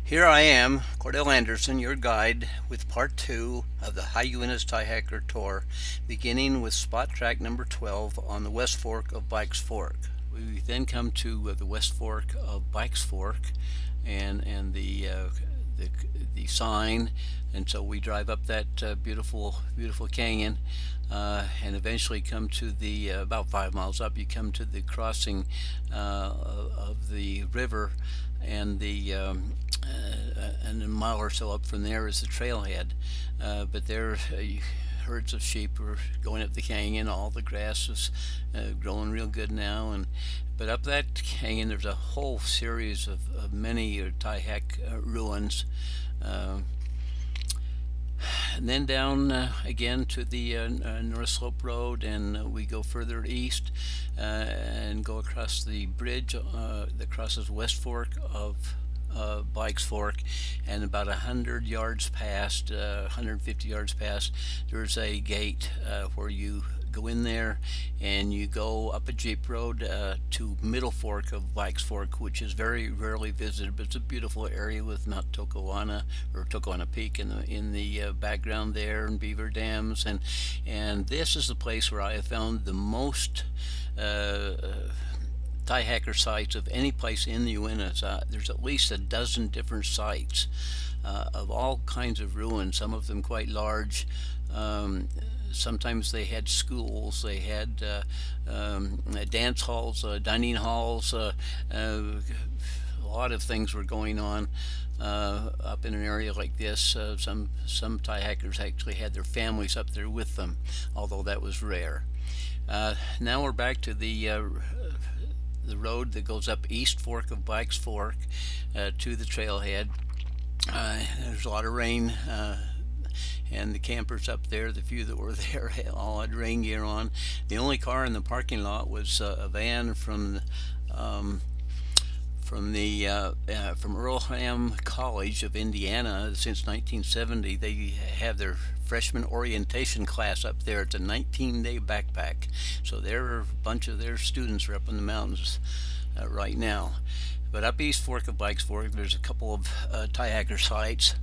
Here I am, Cordell Anderson, your guide, with part two of the High Uintas Tie Hacker Tour, beginning with spot track number 12 on the West Fork of Bikes Fork. We then come to the West Fork of Bikes Fork and the, the sign, and so we drive up that beautiful canyon, and eventually come to the about 5 miles up. You come to the crossing of the river, and and a mile or so up from there is the trailhead. But there, herds of sheep were going up the canyon. All the grass is growing real good now, and but up that canyon, there's a whole series of many tie hack ruins. Uh, and then down again to the North Slope Road, and we go further east and go across the bridge that crosses West Fork of Bikes Fork, and about 100 yards past, 150 yards past, there's a gate where you go in there and you go up a jeep road to Middle Fork of Bikes Fork, which is very rarely visited, but it's a beautiful area with Mount Tokewana or Tokewana Peak in the background there, and beaver dams, and this is the place where I have found the most uh, tie hacker sites of any place in the Uintas. There's at least a dozen different sites of all kinds of ruins, some of them quite large. Um, Sometimes they had schools, they had dance halls, dining halls, a lot of things were going on up in an area like this. Some tie hackers actually had their families up there with them, although that was rare. Now we're back to the road that goes up East Fork of Bikes Fork to the trailhead. There's a lot of rain, and the campers up there, the few that were there, all had rain gear on. The only car in the parking lot was a van um, from Earlham College of Indiana. Since 1970, they have their freshman orientation class up there. It's a 19-day backpack, so a bunch of their students are up in the mountains right now. But up East Fork of Bikes Fork, there's a couple of tie hacker sites.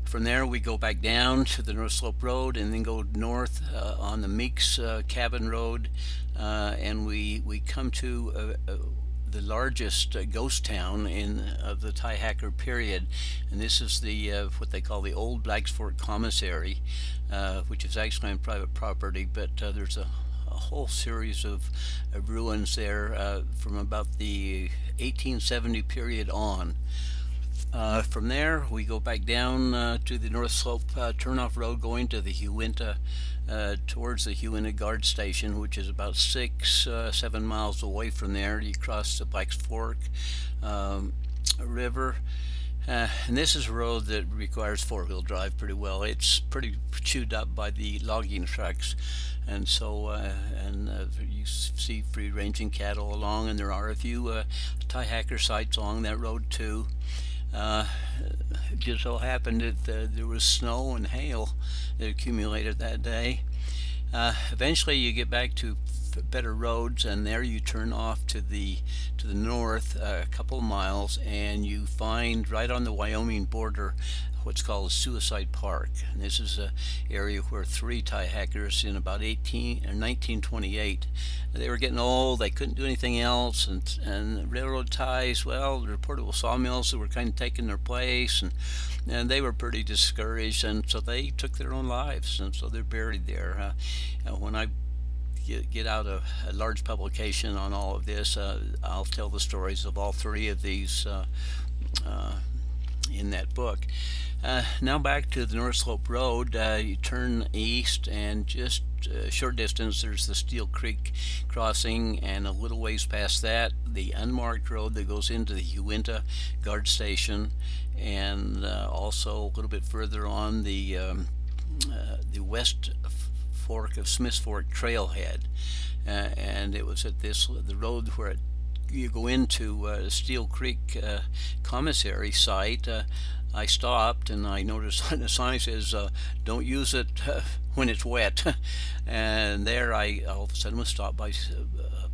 From there, we go back down to the North Slope Road, and then go north on the Meeks Cabin Road, and we come to the largest ghost town of the tie hacker period, and this is the what they call the old Bikes Fork Commissary, which is actually on private property, but there's a whole series of ruins there from about the 1870 period on. From there, we go back down to the North Slope turnoff road, going to the Uinta, towards the Uinta Guard Station, which is about 7 miles away from there. You cross the Bikes Fork River. And this is a road that requires four-wheel drive pretty well. It's pretty chewed up by the logging trucks, and so you see free-ranging cattle along, and there are a few tie hacker sites along that road too. Uh, it just so happened that there was snow and hail that accumulated that day. Eventually, you get back to better roads, and there you turn off to the north a couple of miles, and you find right on the Wyoming border what's called a Suicide Park. And this is an area where three tie hackers in about 1928, they were getting old, they couldn't do anything else, and railroad ties, well, the portable sawmills that were kind of taking their place, and they were pretty discouraged, and so they took their own lives, and so they're buried there. When I get out a large publication on all of this, I'll tell the stories of all three of these in that book. Now back to the North Slope Road, you turn east, and just a short distance there's the Steel Creek crossing, and a little ways past that the unmarked road that goes into the Uinta Guard Station, and also a little bit further on the West Fork of Smiths Fork trailhead, and it was at the road where you go into Steel Creek commissary site. I stopped, and I noticed on the sign says don't use it when it's wet, and there I all of a sudden was stopped by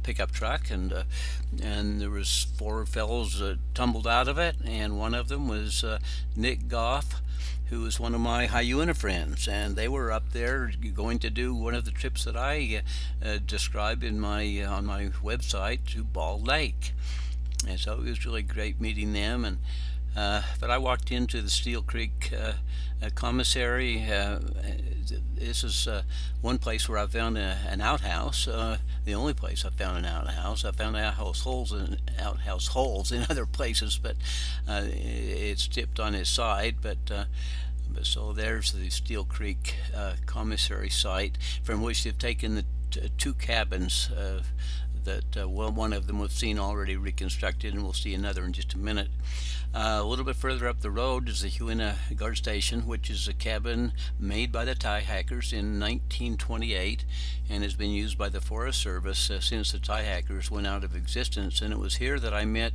pickup truck, and there was four fellows that tumbled out of it, and one of them was Nick Goff, who was one of my Hyuna friends, and they were up there going to do one of the trips that I described in my on my website to Bald Lake. And so it was really great meeting them. And but I walked into the Steel Creek commissary. This is one place where I found an outhouse. The only place I found an outhouse. I found outhouse holes in other places, but it's tipped on its side. But so there's the Steel Creek commissary site, from which they've taken the two cabins that one of them we've seen already reconstructed, and we'll see another in just a minute. A little bit further up the road is the Huina Guard Station, which is a cabin made by the Thai hackers in 1928 and has been used by the Forest Service since the Thai hackers went out of existence. And it was here that I met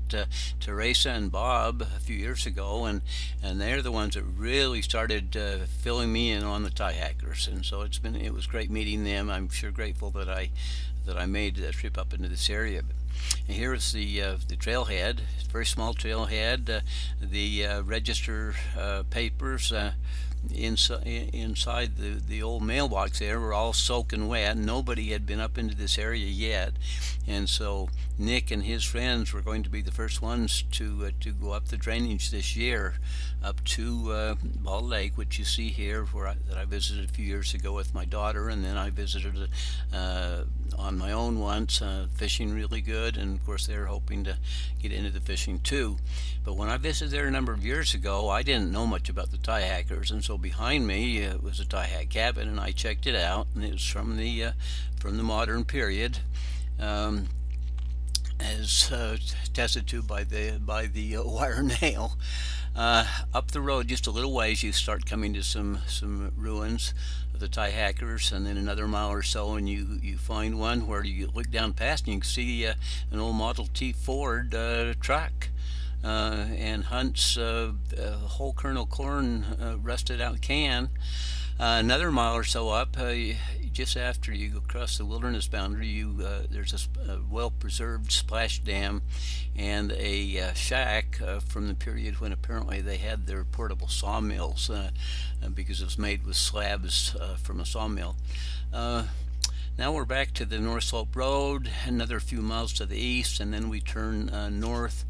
Teresa and Bob a few years ago, and they're the ones that really started filling me in on the Thai hackers. And so it was great meeting them. I'm sure grateful that I made that trip up into this area. And here is the trailhead. It's a very small trailhead. The register papers inside the old mailbox there were all soaking wet. Nobody had been up into this area yet, and so Nick and his friends were going to be the first ones to go up the drainage this year, up to Bald Lake, which you see here, that I visited a few years ago with my daughter, and then I visited on my own once, fishing really good, and of course they're hoping to get into the fishing too. But when I visited there a number of years ago, I didn't know much about the Thai hackers, and so behind me was a Thai hack cabin, and I checked it out, and it was from the modern period. As attested to by the wire nail. Up the road just a little ways, you start coming to some ruins of the Thai hackers, and then another mile or so, and you find one where you look down past and you can see an old Model T Ford truck. And Hunt's whole kernel corn rusted out can. Another mile or so up, just after you go across the wilderness boundary, there's a well-preserved splash dam and a shack from the period when apparently they had their portable sawmills, because it was made with slabs from a sawmill. Now we're back to the North Slope Road, another few miles to the east, and then we turn north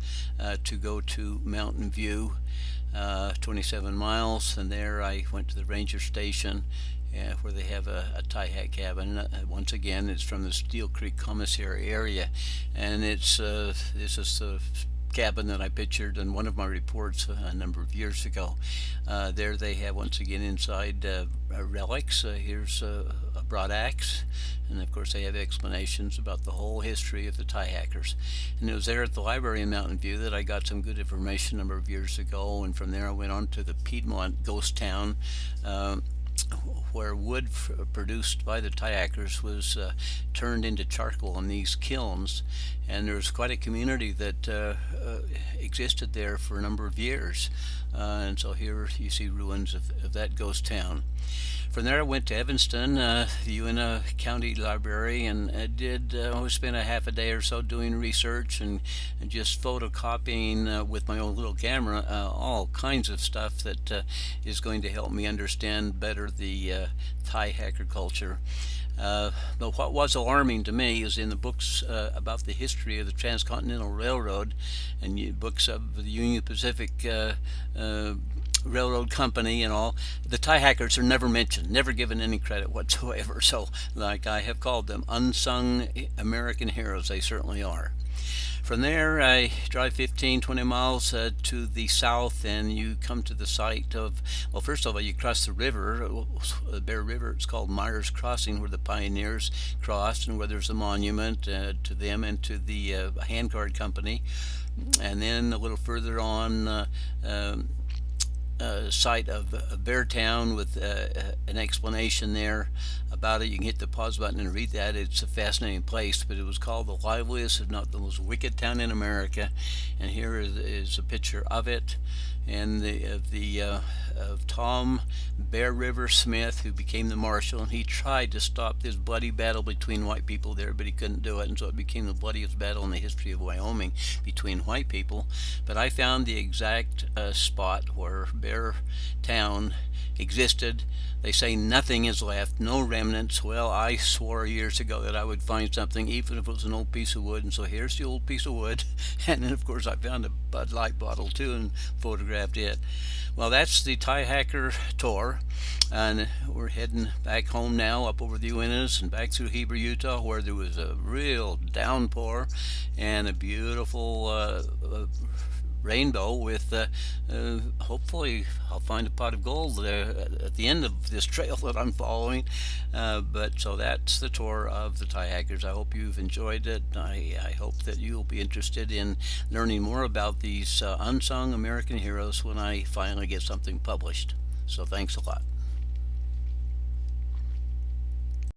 to go to Mountain View, 27 miles, and there I went to the ranger station where they have a Thai hack cabin. Once again, it's from the Steel Creek commissary area, and this is the cabin that I pictured in one of my reports a number of years ago. There they have, once again, inside relics. Here's a broad axe, and of course they have explanations about the whole history of the Thai hackers. And it was there at the library in Mountain View that I got some good information a number of years ago, and from there I went on to the Piedmont ghost town, where wood produced by the Thai hackers was turned into charcoal in these kilns, and there was quite a community that existed there for a number of years. And so here you see ruins of that ghost town. From there I went to Evanston, the Uintah County Library, and spent a half a day or so doing research and just photocopying with my own little camera all kinds of stuff that is going to help me understand better the Thai hacker culture. But what was alarming to me is in the books about the history of the Transcontinental Railroad and books of the Union Pacific Railroad Company and all, the Thai hackers are never mentioned, never given any credit whatsoever. So, like I have called them, unsung American heroes, they certainly are. From there, I drive 15-20 miles to the south, and you come to the site of, well, first of all, you cross the river, the Bear River. It's called Myers Crossing, where the pioneers crossed, and where there's a monument to them and to the handcart company. And then a little further on, site of Beartown with an explanation there about it. You can hit the pause button and read that. It's a fascinating place, but it was called the liveliest, if not the most wicked town in America. And here is a picture of it, and of Tom Bear River Smith, who became the marshal, and he tried to stop this bloody battle between white people there, but he couldn't do it, and so it became the bloodiest battle in the history of Wyoming between white people. But I found the exact spot where Bear Town existed. They say nothing is left, no remnants. Well, I swore years ago that I would find something, even if it was an old piece of wood, and so here's the old piece of wood. And then, of course, I found a Bud Light bottle too and photographed it. Well, that's the Tihacker tour, and we're heading back home now, up over the Uintas and back through Heber, Utah, where there was a real downpour and a beautiful rainbow with hopefully I'll find a pot of gold at the end of this trail that I'm following. But so that's the tour of the Tihackers. I hope you've enjoyed it. I hope that you'll be interested in learning more about these unsung American heroes when I finally get something published. So thanks a lot.